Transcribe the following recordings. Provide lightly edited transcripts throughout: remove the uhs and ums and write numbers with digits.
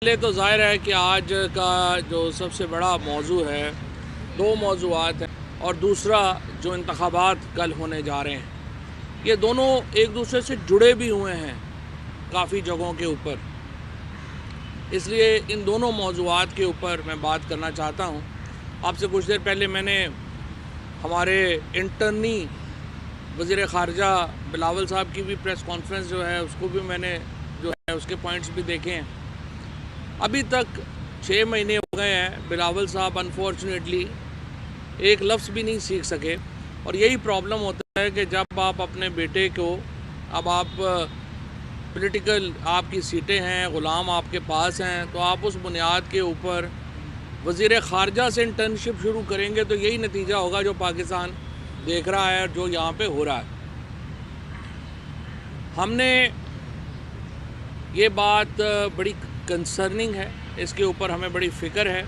پہلے تو ظاہر ہے کہ آج کا جو سب سے بڑا موضوع ہے، دو موضوعات ہیں، اور دوسرا جو انتخابات کل ہونے جا رہے ہیں، یہ دونوں ایک دوسرے سے جڑے بھی ہوئے ہیں کافی جگہوں کے اوپر۔ اس لیے ان دونوں موضوعات کے اوپر میں بات کرنا چاہتا ہوں۔ آپ سے کچھ دیر پہلے میں نے ہمارے انٹرنی وزیر خارجہ بلاول صاحب کی بھی پریس کانفرنس جو ہے اس کو بھی میں نے جو ہے اس کے پوائنٹس بھی دیکھے ہیں۔ ابھی تک 6 مہینے ہو گئے ہیں، بلاول صاحب انفارچونیٹلی ایک لفظ بھی نہیں سیکھ سکے، اور یہی پرابلم ہوتا ہے کہ جب آپ اپنے بیٹے کو، اب آپ پولیٹیکل آپ کی سیٹیں ہیں، غلام آپ کے پاس ہیں، تو آپ اس بنیاد کے اوپر وزیر خارجہ سے انٹرنشپ شروع کریں گے تو یہی نتیجہ ہوگا جو پاکستان دیکھ رہا ہے اور جو یہاں پہ ہو رہا ہے۔ ہم نے یہ بات بڑی کنسرننگ ہے، اس کے اوپر ہمیں بڑی فکر ہے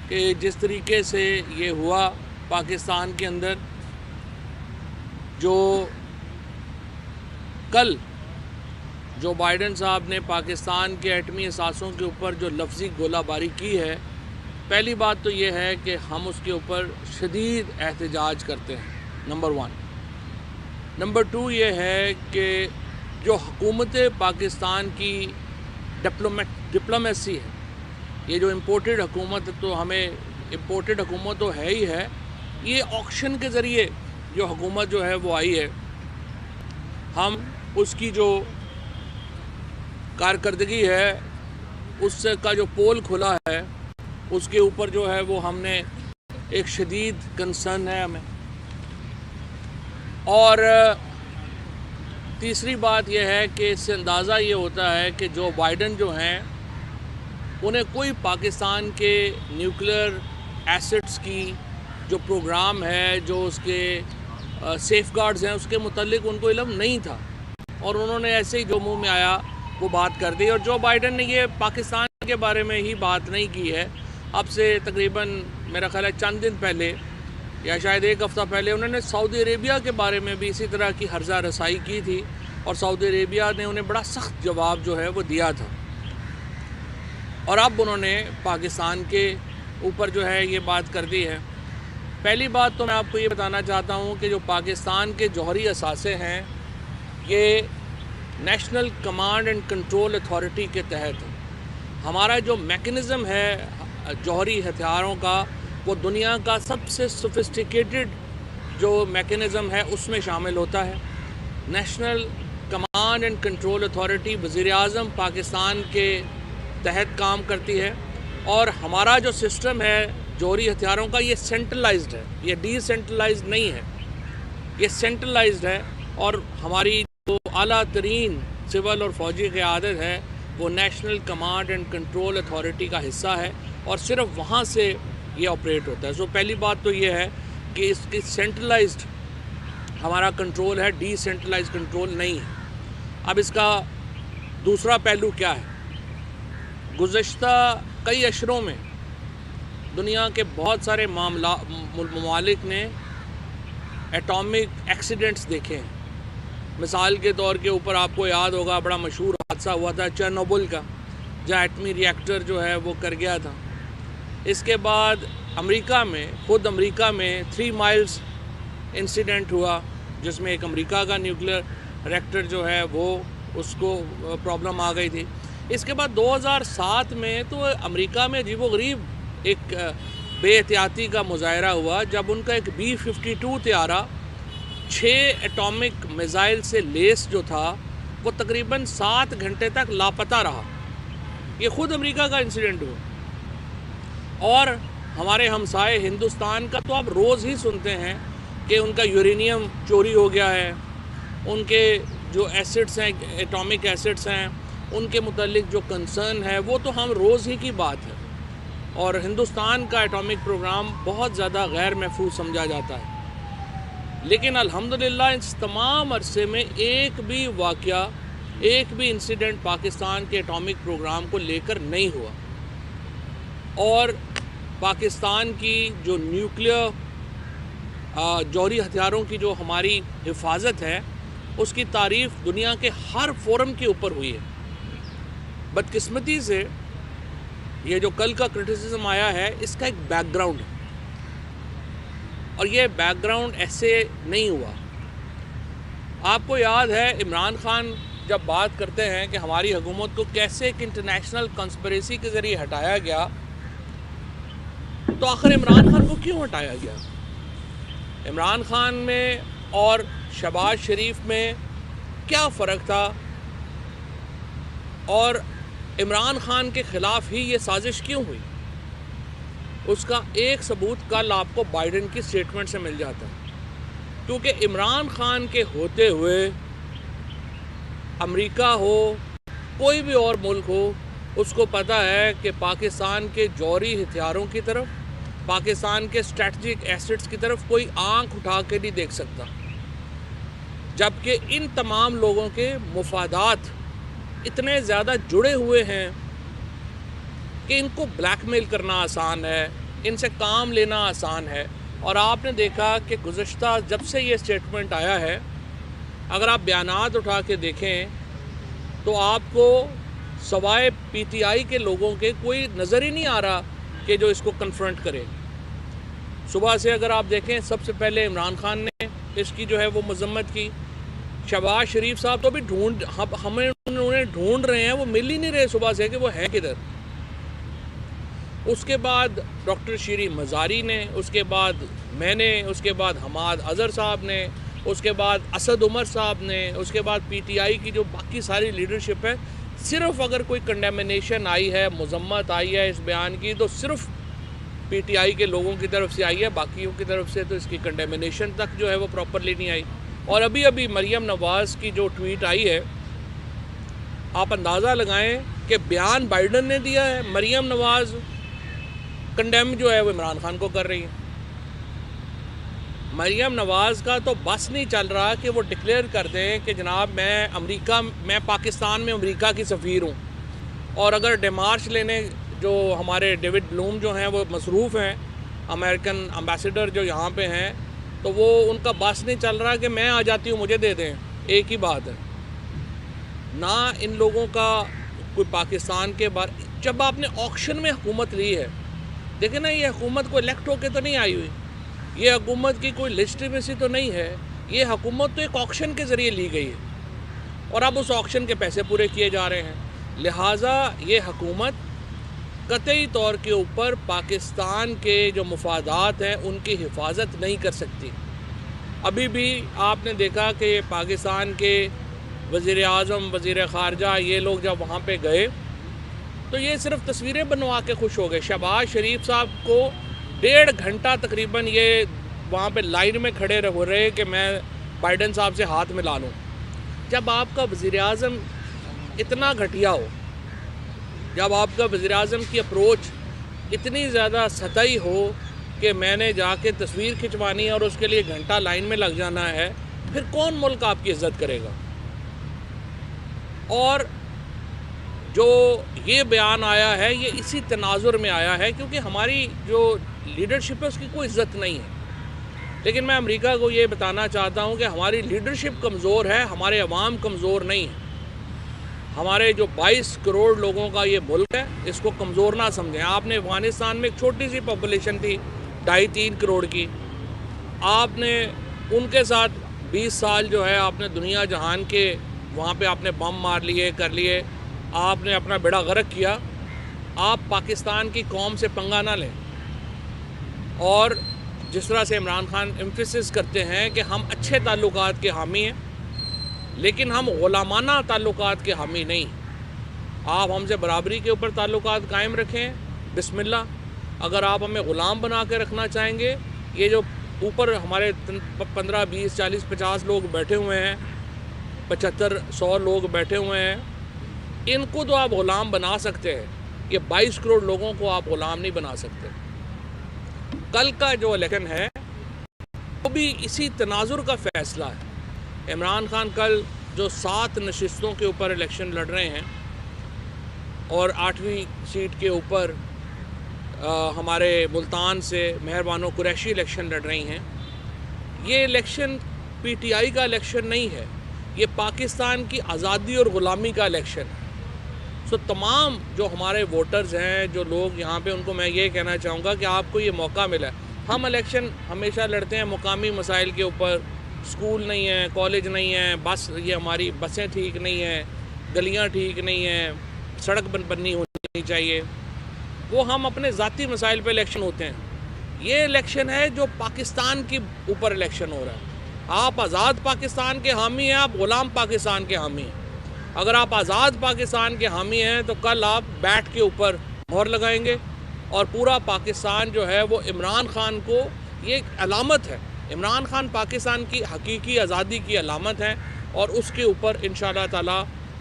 کہ جس طریقے سے یہ ہوا پاکستان کے اندر، جو کل جو بائیڈن صاحب نے پاکستان کے ایٹمی اثاثوں کے اوپر جو لفظی گولہ باری کی ہے، پہلی بات تو یہ ہے کہ ہم اس کے اوپر شدید احتجاج کرتے ہیں، نمبر 1۔ نمبر 2 یہ ہے کہ جو حکومت پاکستان کی ڈپلومیسی ہے، یہ جو امپورٹڈ حکومت، تو ہمیں امپورٹڈ حکومت تو ہے ہی ہے، یہ آکشن کے ذریعے جو حکومت جو ہے وہ آئی ہے، ہم اس کی جو کارکردگی ہے، اس کا جو پول کھلا ہے، اس کے اوپر جو ہے وہ ہم نے ایک شدید کنسرن ہے ہمیں۔ اور تیسری بات یہ ہے کہ اس سے اندازہ یہ ہوتا ہے کہ جو بائیڈن جو ہیں، انہیں کوئی پاکستان کے نیوکلیئر ایسٹس کی جو پروگرام ہے، جو اس کے سیف گارڈز ہیں، اس کے متعلق ان کو علم نہیں تھا، اور انہوں نے ایسے ہی جو منہ میں آیا وہ بات کر دی۔ اور جو بائیڈن نے یہ پاکستان کے بارے میں ہی بات نہیں کی ہے، اب سے تقریباً میرا خیال ہے چند دن پہلے یا شاید ایک ہفتہ پہلے انہوں نے سعودی عربیہ کے بارے میں بھی اسی طرح کی ہرزہ رسائی کی تھی، اور سعودی عربیہ نے انہیں بڑا سخت جواب جو ہے وہ دیا تھا، اور اب انہوں نے پاکستان کے اوپر جو ہے یہ بات کر دی ہے۔ پہلی بات تو میں آپ کو یہ بتانا چاہتا ہوں کہ جو پاکستان کے جوہری اثاثے ہیں، یہ national command and control authority کے تحت ہمارا جو میکنزم ہے جوہری ہتھیاروں کا، وہ دنیا کا سب سے سوفسٹیکیٹڈ جو میکنزم ہے اس میں شامل ہوتا ہے۔ National command and control authority وزیر اعظم پاکستان کے تحت کام کرتی ہے، اور ہمارا جو سسٹم ہے جوہری ہتھیاروں کا، یہ سینٹرلائزڈ ہے، یہ ڈی سینٹرلائزڈ نہیں ہے، یہ سینٹرلائزڈ ہے، اور ہماری جو اعلیٰ ترین سول اور فوجی قیادت ہے وہ national command and control authority کا حصہ ہے، اور صرف وہاں سے یہ آپریٹ ہوتا ہے۔ سو پہلی بات تو یہ ہے کہ اس کی سینٹرلائزڈ ہمارا کنٹرول ہے، ڈی سینٹرلائزڈ کنٹرول نہیں ہے۔ اب اس کا دوسرا پہلو کیا ہے؟ گزشتہ کئی اشروں میں دنیا کے بہت سارے ممالک نے ایٹامک ایکسیڈنٹس دیکھے ہیں۔ مثال کے طور کے اوپر آپ کو یاد ہوگا بڑا مشہور حادثہ ہوا تھا چرنوبل کا، جہاں ایٹمی ری ایکٹر جو ہے وہ کر گیا تھا۔ اس کے بعد امریکہ میں، خود امریکہ میں 3 مائلز انسیڈنٹ ہوا، جس میں ایک امریکہ کا نیوکلیئر ریئیکٹر جو ہے وہ اس کو پرابلم آ گئی تھی۔ اس کے بعد 2007 میں تو امریکہ میں عجیب و غریب ایک بے احتیاطی کا مظاہرہ ہوا، جب ان کا ایک B-52 طیارہ 6 ایٹامک میزائل سے لیس جو تھا وہ تقریباً 7 گھنٹے تک لاپتہ رہا۔ یہ خود امریکہ کا انسیڈنٹ ہوا، اور ہمارے ہمسائے ہندوستان کا تو آپ روز ہی سنتے ہیں کہ ان کا یورینیم چوری ہو گیا ہے، ان کے جو ایسٹس ہیں، ایٹامک ایسٹس ہیں، ان کے متعلق جو کنسرن ہے وہ تو ہم روز ہی کی بات ہے، اور ہندوستان کا ایٹامک پروگرام بہت زیادہ غیر محفوظ سمجھا جاتا ہے۔ لیکن الحمدللہ اس تمام عرصے میں ایک بھی واقعہ، ایک بھی انسیڈنٹ پاکستان کے ایٹامک پروگرام کو لے کر نہیں ہوا، اور پاکستان کی جو نیوکلیئر جوہری ہتھیاروں کی جو ہماری حفاظت ہے، اس کی تعریف دنیا کے ہر فورم کے اوپر ہوئی ہے۔ بدقسمتی سے یہ جو کل کا کرٹیسزم آیا ہے اس کا ایک بیک گراؤنڈ ہے، اور یہ بیک گراؤنڈ ایسے نہیں ہوا۔ آپ کو یاد ہے عمران خان جب بات کرتے ہیں کہ ہماری حکومت کو کیسے ایک انٹرنیشنل کنسپریسی کے ذریعے ہٹایا گیا، تو آخر عمران خان کو کیوں ہٹایا گیا؟ عمران خان میں اور شہباز شریف میں کیا فرق تھا، اور عمران خان کے خلاف ہی یہ سازش کیوں ہوئی؟ اس کا ایک ثبوت کل آپ کو بائیڈن کی سٹیٹمنٹ سے مل جاتا ہے، کیونکہ عمران خان کے ہوتے ہوئے امریکہ ہو کوئی بھی اور ملک ہو، اس کو پتہ ہے کہ پاکستان کے جوہری ہتھیاروں کی طرف، پاکستان کے اسٹریٹجک ایسٹس کی طرف کوئی آنکھ اٹھا کے نہیں دیکھ سکتا، جبکہ ان تمام لوگوں کے مفادات اتنے زیادہ جڑے ہوئے ہیں کہ ان کو بلیک میل کرنا آسان ہے، ان سے کام لینا آسان ہے۔ اور آپ نے دیکھا کہ گزشتہ جب سے یہ سٹیٹمنٹ آیا ہے، اگر آپ بیانات اٹھا کے دیکھیں تو آپ کو سوائے پی ٹی آئی کے لوگوں کے کوئی نظر ہی نہیں آ رہا کہ جو اس کو کنفرنٹ کرے۔ صبح سے اگر آپ دیکھیں، سب سے پہلے عمران خان نے اس کی جو ہے وہ مذمت کی، شہباز شریف صاحب تو بھی ہمیں انہیں ڈھونڈ رہے ہیں، وہ مل ہی نہیں رہے صبح سے کہ وہ ہے کدھر۔ اس کے بعد ڈاکٹر شیریں مزاری نے، اس کے بعد میں نے، اس کے بعد حماد اظہر صاحب نے، اس کے بعد اسد عمر صاحب نے، اس کے بعد پی ٹی آئی کی جو باقی ساری لیڈرشپ ہے، صرف اگر کوئی کنڈیمنیشن آئی ہے، مذمت آئی ہے اس بیان کی، تو صرف پی ٹی آئی کے لوگوں کی طرف سے آئی ہے، باقیوں کی طرف سے تو اس کی کنڈیمنیشن تک جو ہے وہ پراپرلی نہیں آئی۔ اور ابھی مریم نواز کی جو ٹویٹ آئی ہے، آپ اندازہ لگائیں کہ بیان بائیڈن نے دیا ہے، مریم نواز کنڈیم جو ہے وہ عمران خان کو کر رہی ہے۔ مریم نواز کا تو بس نہیں چل رہا کہ وہ ڈکلیئر کر دیں کہ جناب میں پاکستان میں امریکہ کی سفیر ہوں، اور اگر ڈیمارچ لینے جو ہمارے ڈیوڈ بلوم جو ہیں وہ مصروف ہیں، امریکن امبیسڈر جو یہاں پہ ہیں، تو وہ ان کا بس نہیں چل رہا کہ میں آ جاتی ہوں مجھے دے دیں، ایک ہی بات ہے۔ نہ ان لوگوں کا کوئی پاکستان کے بارے، جب آپ نے آکشن میں حکومت لی ہے، دیکھیں نا، یہ حکومت کو الیکٹ ہو کے تو نہیں آئی ہوئی، یہ حکومت کی کوئی لیجٹیمیسی تو نہیں ہے، یہ حکومت تو ایک آکشن کے ذریعے لی گئی ہے، اور اب اس آکشن کے پیسے پورے کیے جا رہے ہیں۔ لہٰذا یہ حکومت قطعی طور کے اوپر پاکستان کے جو مفادات ہیں ان کی حفاظت نہیں کر سکتی۔ ابھی بھی آپ نے دیکھا کہ پاکستان کے وزیر اعظم، وزیر خارجہ، یہ لوگ جب وہاں پہ گئے تو یہ صرف تصویریں بنوا کے خوش ہو گئے۔ شہباز شریف صاحب کو 1.5 گھنٹہ تقریباً یہ وہاں پہ لائن میں کھڑے ہو رہے کہ میں بائیڈن صاحب سے ہاتھ ملا لوں۔ جب آپ کا وزیر اعظم اتنا گھٹیا ہو، جب آپ کا وزیر اعظم کی اپروچ اتنی زیادہ سطحی ہو کہ میں نے جا کے تصویر کھنچوانی ہے اور اس کے لیے گھنٹہ لائن میں لگ جانا ہے، پھر کون ملک آپ کی عزت کرے گا؟ اور جو یہ بیان آیا ہے یہ اسی تناظر میں آیا ہے، کیونکہ ہماری جو لیڈرشپ ہے اس کی کوئی عزت نہیں ہے۔ لیکن میں امریکہ کو یہ بتانا چاہتا ہوں کہ ہماری لیڈرشپ کمزور ہے، ہمارے عوام کمزور نہیں ہے۔ ہمارے جو 22 کروڑ لوگوں کا یہ ملک ہے، اس کو کمزور نہ سمجھیں۔ آپ نے افغانستان میں ایک چھوٹی سی پاپولیشن تھی 2.5-3 کروڑ کی، آپ نے ان کے ساتھ 20 سال جو ہے آپ نے دنیا جہان کے وہاں پہ آپ نے بم مار لیے، کر لیے، آپ نے اپنا بیڑا غرق کیا۔ آپ پاکستان کی قوم سے پنگا نہ لیں، اور جس طرح سے عمران خان ایمفیسس کرتے ہیں کہ ہم اچھے تعلقات کے حامی ہیں، لیکن ہم غلامانہ تعلقات کے حامی نہیں۔ آپ ہم سے برابری کے اوپر تعلقات قائم رکھیں، بسم اللہ۔ اگر آپ ہمیں غلام بنا کے رکھنا چاہیں گے، یہ جو اوپر ہمارے 15 20 40 50 لوگ بیٹھے ہوئے ہیں، 75 100 لوگ بیٹھے ہوئے ہیں، ان کو تو آپ غلام بنا سکتے ہیں، یہ 22 کروڑ لوگوں کو آپ غلام نہیں بنا سکتے۔ کل کا جو الیکشن ہے وہ بھی اسی تناظر کا فیصلہ ہے۔ عمران خان کل جو 7 نشستوں کے اوپر الیکشن لڑ رہے ہیں، اور 8ویں سیٹ کے اوپر ہمارے ملتان سے مہربانو قریشی الیکشن لڑ رہی ہیں، یہ الیکشن پی ٹی آئی کا الیکشن نہیں ہے، یہ پاکستان کی آزادی اور غلامی کا الیکشن ہے۔ سو تمام جو ہمارے ووٹرز ہیں، جو لوگ یہاں پہ، ان کو میں یہ کہنا چاہوں گا کہ آپ کو یہ موقع ملا ہے۔ ہم الیکشن ہمیشہ لڑتے ہیں مقامی مسائل کے اوپر، سکول نہیں ہیں، کالج نہیں ہیں، بس یہ ہماری بسیں ٹھیک نہیں ہیں، گلیاں ٹھیک نہیں ہیں، سڑک بننی ہونی چاہیے، وہ ہم اپنے ذاتی مسائل پہ الیکشن ہوتے ہیں۔ یہ الیکشن ہے جو پاکستان کے اوپر الیکشن ہو رہا ہے۔ آپ آزاد پاکستان کے حامی ہیں، آپ غلام پاکستان کے حامی ہیں۔ اگر آپ آزاد پاکستان کے حامی ہیں تو کل آپ بیٹ کے اوپر مہر لگائیں گے، اور پورا پاکستان جو ہے وہ عمران خان کو، یہ ایک علامت ہے، عمران خان پاکستان کی حقیقی آزادی کی علامت ہے، اور اس کے اوپر انشاءاللہ تعالی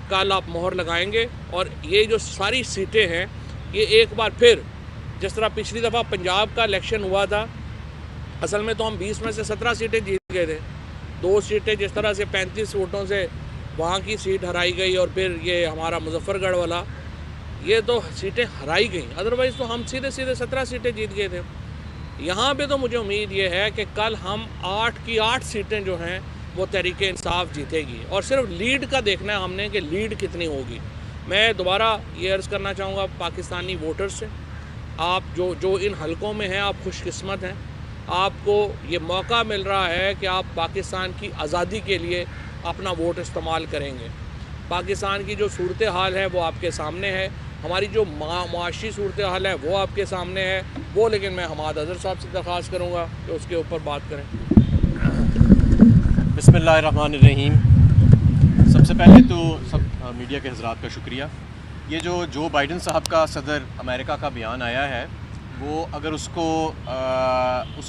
کل آپ مہر لگائیں گے۔ اور یہ جو ساری سیٹیں ہیں، یہ ایک بار پھر، جس طرح پچھلی دفعہ پنجاب کا الیکشن ہوا تھا، اصل میں تو ہم 20 میں سے 17 سیٹیں جیت گئے تھے، 2 سیٹیں جس طرح سے 35 ووٹوں سے وہاں کی سیٹ ہرائی گئی، اور پھر یہ ہمارا مظفر گڑھ والا، یہ تو سیٹیں ہرائی گئیں، ادروائز تو ہم سیدھے 17 سیٹیں جیت گئے تھے۔ یہاں پہ تو مجھے امید یہ ہے کہ کل ہم 8 کی 8 سیٹیں جو ہیں وہ تحریک انصاف جیتے گی، اور صرف لیڈ کا دیکھنا ہے ہم نے کہ لیڈ کتنی ہوگی۔ میں دوبارہ یہ عرض کرنا چاہوں گا پاکستانی ووٹر سے، آپ جو ان حلقوں میں ہیں، آپ خوش قسمت ہیں، آپ کو یہ موقع مل رہا ہے کہ آپ پاکستان کی آزادی کے لیے اپنا ووٹ استعمال کریں گے۔ پاکستان کی جو صورتحال ہے وہ آپ کے سامنے ہے، ہماری جو معاشی صورتحال ہے وہ آپ کے سامنے ہے، وہ لیکن میں حماد اظہر صاحب سے درخواست کروں گا کہ اس کے اوپر بات کریں۔ بسم اللہ الرحمن الرحیم۔ سب سے پہلے تو سب میڈیا کے حضرات کا شکریہ۔ یہ جو بائیڈن صاحب کا صدر امریکہ کا بیان آیا ہے، وہ اگر اس کے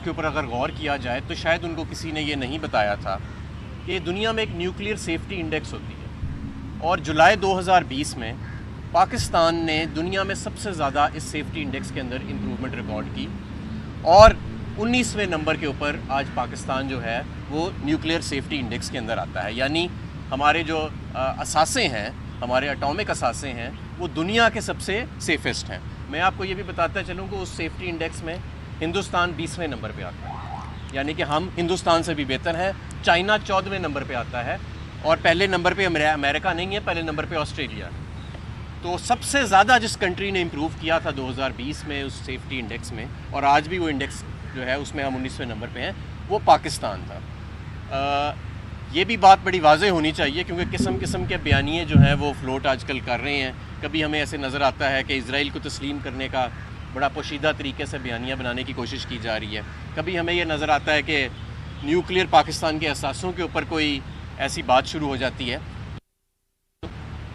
اوپر اگر غور کیا جائے تو شاید ان کو کسی نے یہ نہیں بتایا تھا کہ دنیا میں ایک نیوکلیئر سیفٹی انڈیکس ہوتی ہے، اور جولائی 2020 میں پاکستان نے دنیا میں سب سے زیادہ اس سیفٹی انڈیکس کے اندر امپرومنٹ ریکارڈ کی، اور 19ویں نمبر کے اوپر آج پاکستان جو ہے وہ نیوکلیئر سیفٹی انڈیکس کے اندر آتا ہے۔ یعنی ہمارے جو اثاثے ہیں، ہمارے اٹامک اثاثے ہیں، وہ دنیا کے سب سے سیفسٹ ہیں۔ میں آپ کو یہ بھی بتاتا چلوں کہ اس سیفٹی انڈیکس میں ہندوستان 20ویں نمبر پہ آتا ہے، یعنی کہ ہم ہندوستان سے بھی بہتر ہیں۔ چائنا 14ویں نمبر پہ آتا ہے، اور پہلے نمبر پہ امریکہ نہیں ہے، پہلے نمبر پہ آسٹریلیا ہے۔ تو سب سے زیادہ جس کنٹری نے امپروو کیا تھا 2020 میں اس سیفٹی انڈیکس میں، اور آج بھی وہ انڈیکس جو ہے اس میں ہم 19ویں نمبر پہ ہیں، وہ پاکستان تھا۔ یہ بھی بات بڑی واضح ہونی چاہیے، کیونکہ قسم کے بیانیے جو ہیں وہ فلوٹ آج کل کر رہے ہیں۔ کبھی ہمیں ایسے نظر آتا ہے کہ اسرائیل کو تسلیم کرنے کا بڑا پوشیدہ طریقے سے بیانیہ بنانے کی کوشش کی جا رہی ہے، کبھی ہمیں یہ نظر آتا ہے کہ نیوکلیئر پاکستان کے اثاثوں کے اوپر کوئی ایسی بات شروع ہو جاتی ہے۔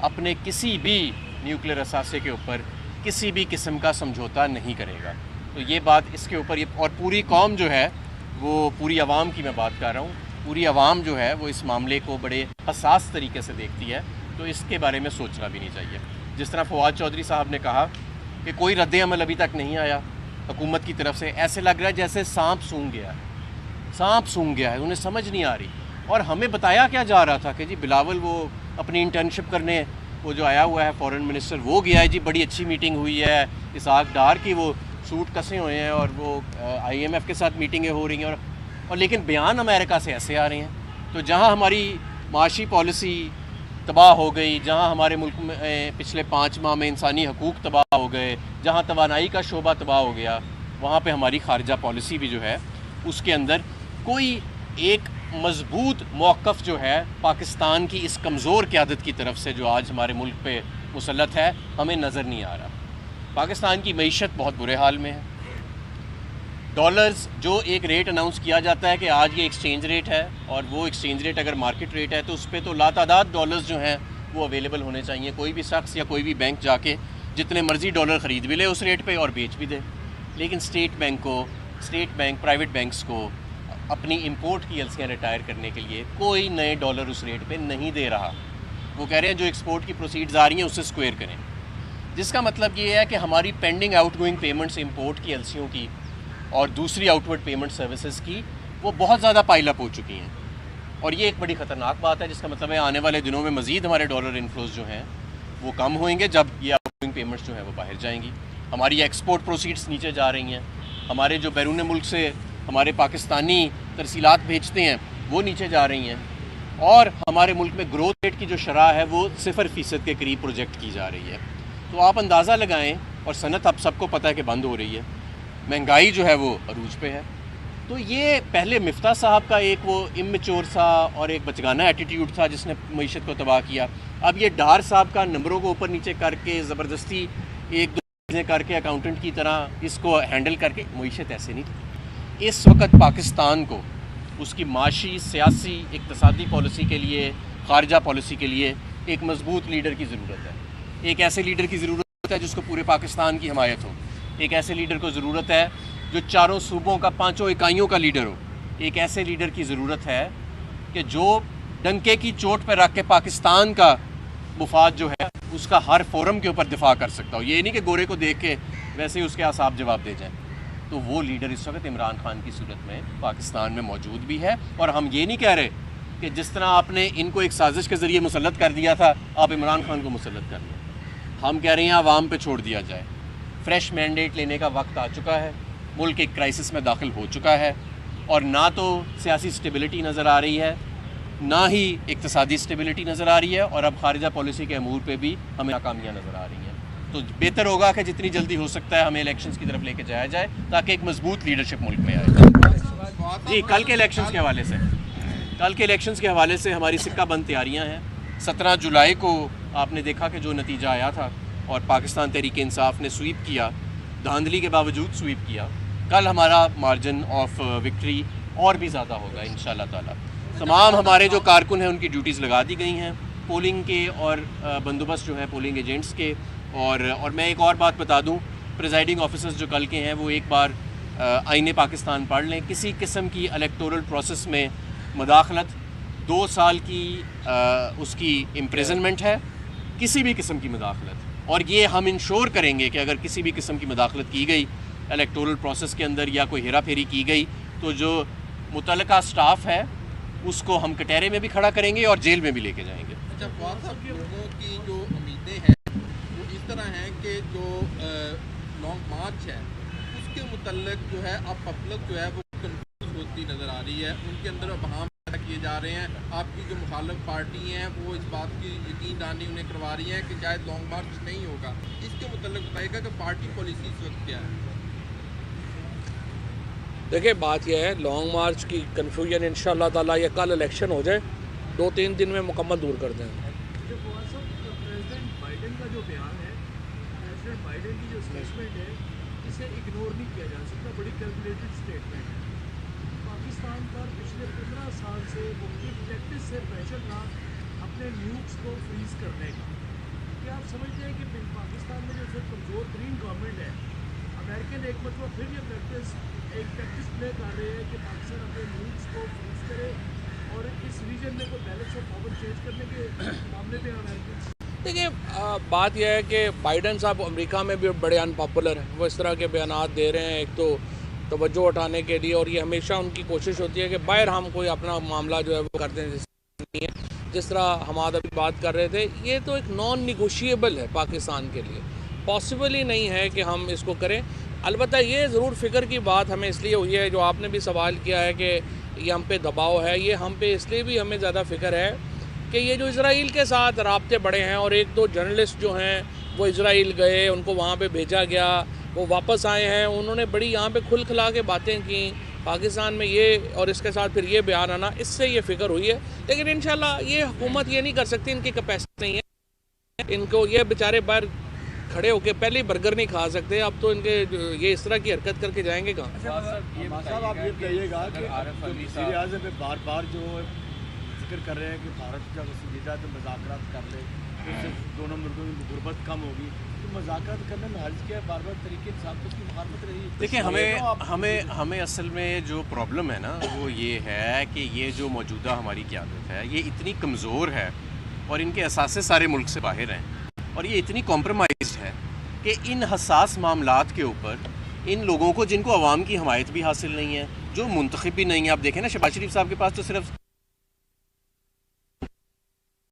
اپنے کسی بھی نیوکلیئر اثاثے کے اوپر کسی بھی قسم کا سمجھوتا نہیں کرے گا۔ تو یہ بات اس کے اوپر، اور پوری قوم جو ہے وہ، پوری عوام کی میں بات کر رہا ہوں، پوری عوام جو ہے وہ اس معاملے کو بڑے حساس طریقے سے دیکھتی ہے، تو اس کے بارے میں سوچنا بھی نہیں چاہیے۔ جس طرح فواد چودھری صاحب نے کہا کہ کوئی رد عمل ابھی تک نہیں آیا حکومت کی طرف سے، ایسے لگ رہا ہے جیسے سانپ سونگ گیا ہے، انہیں سمجھ نہیں آ رہی۔ اور ہمیں بتایا کیا جا رہا تھا کہ جی بلاول وہ اپنی انٹرنشپ کرنے، وہ جو آیا ہوا ہے فورن منسٹر، وہ گیا ہے، جی بڑی اچھی میٹنگ ہوئی ہے، اسحاق ڈار کی وہ سوٹ کسے ہوئے ہیں، اور وہ IMF کے ساتھ میٹنگیں ہو رہی ہیں، اور لیکن بیان امریکہ سے ایسے آ رہے ہیں۔ تو جہاں ہماری معاشی پالیسی تباہ ہو گئی، جہاں ہمارے ملک میں پچھلے 5 ماہ میں انسانی حقوق تباہ ہو گئے، جہاں توانائی کا شعبہ تباہ ہو گیا، وہاں پہ ہماری خارجہ پالیسی بھی جو ہے اس کے اندر کوئی ایک مضبوط موقف جو ہے پاکستان کی اس کمزور قیادت کی طرف سے جو آج ہمارے ملک پہ مسلط ہے، ہمیں نظر نہیں آ رہا۔ پاکستان کی معیشت بہت برے حال میں ہے۔ ڈالرز جو ایک ریٹ اناؤنس کیا جاتا ہے کہ آج یہ ایکسچینج ریٹ ہے، اور وہ ایکسچینج ریٹ اگر مارکیٹ ریٹ ہے تو اس پہ تو لاتعداد ڈالرز جو ہیں وہ اویلیبل ہونے چاہیے۔ کوئی بھی شخص یا کوئی بھی بینک جا کے جتنے مرضی ڈالر خرید بھی لے اس ریٹ پہ اور بیچ بھی دے، لیکن اسٹیٹ بینک پرائیویٹ بینکس کو اپنی امپورٹ کی ایلسیاں ریٹائر کرنے کے لیے کوئی نئے ڈالر اس ریٹ پہ نہیں دے رہا۔ وہ کہہ رہے ہیں جو ایکسپورٹ کی پروسیڈز آ رہی ہیں اسے اسکوئر کریں، جس کا مطلب یہ ہے کہ ہماری pending out going payments import کی ایلسیوں کی اور دوسری آؤٹ ورڈ پیمنٹ سروسز کی وہ بہت زیادہ پائل اپ ہو چکی ہیں، اور یہ ایک بڑی خطرناک بات ہے، جس کا مطلب ہے آنے والے دنوں میں مزید ہمارے ڈالر انفلوز جو ہیں وہ کم ہوئیں گے جب یہ آؤٹ گوئنگ پیمنٹس جو ہیں وہ باہر جائیں گی۔ ہماری ایکسپورٹ پروسیڈز نیچے جا رہی ہیں، ہمارے جو بیرون ملک سے ہمارے پاکستانی ترسیلات بھیجتے ہیں وہ نیچے جا رہی ہیں، اور ہمارے ملک میں گروتھ ریٹ کی جو شرح ہے وہ 0% کے قریب پروجیکٹ کی جا رہی ہے۔ تو آپ اندازہ لگائیں، اور صنعت اب سب کو پتہ ہے کہ بند ہو رہی ہے، مہنگائی جو ہے وہ عروج پہ ہے. تو یہ پہلے مفتاح صاحب کا ایک وہ امچور سا اور ایک بچگانہ ایٹیٹیوڈ تھا جس نے معیشت کو تباہ کیا. اب یہ ڈار صاحب کا نمبروں کو اوپر نیچے کر کے زبردستی ایک دو چیزیں کر کے اکاؤنٹنٹ کی طرح اس کو ہینڈل کر کے، معیشت ایسے نہیں تھی. اس وقت پاکستان کو اس کی معاشی، سیاسی، اقتصادی پالیسی کے لیے، خارجہ پالیسی کے لیے ایک مضبوط لیڈر کی ضرورت ہے. ایک ایسے لیڈر کی ضرورت ہے جس کو پورے پاکستان کی حمایت ہو. ایک ایسے لیڈر کو ضرورت ہے جو چاروں صوبوں کا، 5 اکائیوں کا لیڈر ہو. ایک ایسے لیڈر کی ضرورت ہے کہ جو ڈنکے کی چوٹ پہ رکھ کے پاکستان کا مفاد جو ہے اس کا ہر فورم کے اوپر دفاع کر سکتا ہو. یہ نہیں کہ گورے کو دیکھ کے ویسے ہی اس کے اعصاب جواب دے جائیں. تو وہ لیڈر اس وقت عمران خان کی صورت میں پاکستان میں موجود بھی ہے. اور ہم یہ نہیں کہہ رہے کہ جس طرح آپ نے ان کو ایک سازش کے ذریعے مسلط کر دیا تھا آپ عمران خان کو مسلط کر لیں. ہم کہہ رہے ہیں عوام پہ چھوڑ دیا جائے. فریش مینڈیٹ لینے کا وقت آ چکا ہے. ملک ایک کرائسس میں داخل ہو چکا ہے، اور نہ تو سیاسی سٹیبلٹی نظر آ رہی ہے، نہ ہی اقتصادی سٹیبلٹی نظر آ رہی ہے، اور اب خارجہ پالیسی کے امور پہ بھی ہمیں ناکامیاں نظر آ رہی ہیں. تو بہتر ہوگا کہ جتنی جلدی ہو سکتا ہے ہمیں الیکشنز کی طرف لے کے جایا جائے تاکہ ایک مضبوط لیڈرشپ ملک میں آئے. جی، کل کے الیکشنز کے حوالے سے ہماری سکہ بند تیاریاں ہیں. 17 جولائی کو آپ نے دیکھا کہ جو نتیجہ آیا تھا اور پاکستان تحریک انصاف نے سویپ کیا، دھاندلی کے باوجود سویپ کیا. کل ہمارا مارجن آف وکٹری اور بھی زیادہ ہوگا انشاءاللہ تعالی. تمام ہمارے جو کارکن ہیں ان کی ڈیوٹیز لگا دی گئی ہیں، پولنگ کے اور بندوبست جو ہے پولنگ ایجنٹس کے. اور میں ایک اور بات بتا دوں، پریزائڈنگ آفیسرز جو کل کے ہیں وہ ایک بار آئین پاکستان پڑھ لیں. کسی قسم کی الیکٹورل پروسیس میں مداخلت 2 سال کی اس کی امپریزنمنٹ ہے، کسی بھی قسم کی مداخلت. اور یہ ہم انشور کریں گے کہ اگر کسی بھی قسم کی مداخلت کی گئی الیکٹورل پروسیس کے اندر یا کوئی ہیرا پھیری کی گئی تو جو متعلقہ سٹاف ہے اس کو ہم کٹہرے میں بھی کھڑا کریں گے اور جیل میں بھی لے کے جائیں گے. اچھا، فواد صاحب، لوگوں کی جو امیدیں ہیں وہ اس طرح ہیں کہ جو لانگ مارچ ہے اس کے متعلق جو ہے اب پبلک جو ہے وہ کنفیوز ہوتی نظر آ رہی ہے. ان کے اندر ابہام پیدا کیے جا رہے ہیں. آپ کی جو مخالف پارٹی ہیں وہ اس بات کی یقین دہانی انہیں کروا رہی ہیں کہ شاید لانگ مارچ نہیں ہوگا. اس کے متعلق بتائیے گا کہ پارٹی پالیسی اس وقت کیا ہے؟ دیکھیں، بات یہ ہے لانگ مارچ کی کنفیوژن انشاءاللہ تعالیٰ یہ کل الیکشن ہو جائے 2-3 دن میں مکمل دور کر دیں. پریزیڈنٹ بائیڈن کا جو بیان ہے، پریزیڈنٹ بائیڈن کی جو اسٹیٹمنٹ ہے اسے اگنور نہیں کیا جا سکتا. بڑی کیلکولیٹڈ اسٹیٹمنٹ ہے. پاکستان پر پچھلے 15 سال سے مختلف ٹیکٹس سے پریشر تھا اپنے نیوکس کو فریز کرنے کا. کیا آپ سمجھتے ہیں کہ پاکستان میں جو کمزور ترین گورنمنٹ ہے، امریکن ایک مرتبہ پھر یہ ٹیکٹس پلے کر رہے ہیں کہ پاکستان اپنے نیوکس کو فریز کرے اور اس ریجن میں کوئی بیلنس آف پاور چینج کرنے کے معاملے پہ امریکن؟ دیکھیں، بات یہ ہے کہ بائیڈن صاحب امریکہ میں بھی بڑے ان پاپولر ہیں. وہ اس طرح کے بیانات دے رہے ہیں ایک تو توجہ اٹھانے کے لیے، اور یہ ہمیشہ ان کی کوشش ہوتی ہے کہ باہر ہم کوئی اپنا معاملہ جو ہے وہ کر دیں. جس طرح ہم آج ابھی بات کر رہے تھے، یہ تو ایک نان نیگوشیبل ہے پاکستان کے لیے. پاسبل ہی نہیں ہے کہ ہم اس کو کریں. البتہ یہ ضرور فکر کی بات ہمیں اس لیے ہوئی ہے، جو آپ نے بھی سوال کیا ہے کہ یہ ہم پہ دباؤ ہے، یہ ہم پہ اس لیے بھی ہمیں زیادہ فکر ہے کہ یہ جو اسرائیل کے ساتھ رابطے بڑے ہیں، اور 1-2 جرنلسٹ جو ہیں وہ اسرائیل گئے، ان کو وہاں پہ بھیجا گیا، وہ واپس آئے ہیں، انہوں نے بڑی یہاں پہ کھل کھلا کے باتیں کی پاکستان میں یہ، اور اس کے ساتھ پھر یہ بیان آنا، اس سے یہ فکر ہوئی ہے. لیکن انشاءاللہ یہ حکومت یہ نہیں کر سکتی، ان کی کیپیسٹی نہیں ہے. ان کو یہ بیچارے باہر کھڑے ہو کے پہلے ہی برگر نہیں کھا سکتے، اب تو ان کے یہ اس طرح کی حرکت کر کے جائیں گے کہاں؟ صاحب آپ یہ بتائیے گا کہ وزیر اعظم پہ بار بار جو ذکر کر رہے ہیں کہ بھارت جب سنجیدہ تو مذاکرات کر لے، اس سے دونوں ملکوں کی غربت کم ہوگی، تو مذاکرات کرنے میں حرج کیا ہے؟ بار بار طریقے انصاف کو اس کی مخالفت رہی. دیکھیں، ہمیں اصل میں جو پرابلم ہے نا وہ یہ ہے کہ یہ جو موجودہ ہماری قیادت ہے یہ اتنی کمزور ہے، اور ان کے اثاثے سارے ملک سے باہر ہیں، اور یہ اتنی کمپرومائزڈ ہے کہ ان حساس معاملات کے اوپر ان لوگوں کو، جن کو عوام کی حمایت بھی حاصل نہیں ہے، جو منتخب بھی نہیں ہے. آپ دیکھیں نا، شہباز شریف صاحب کے پاس تو صرف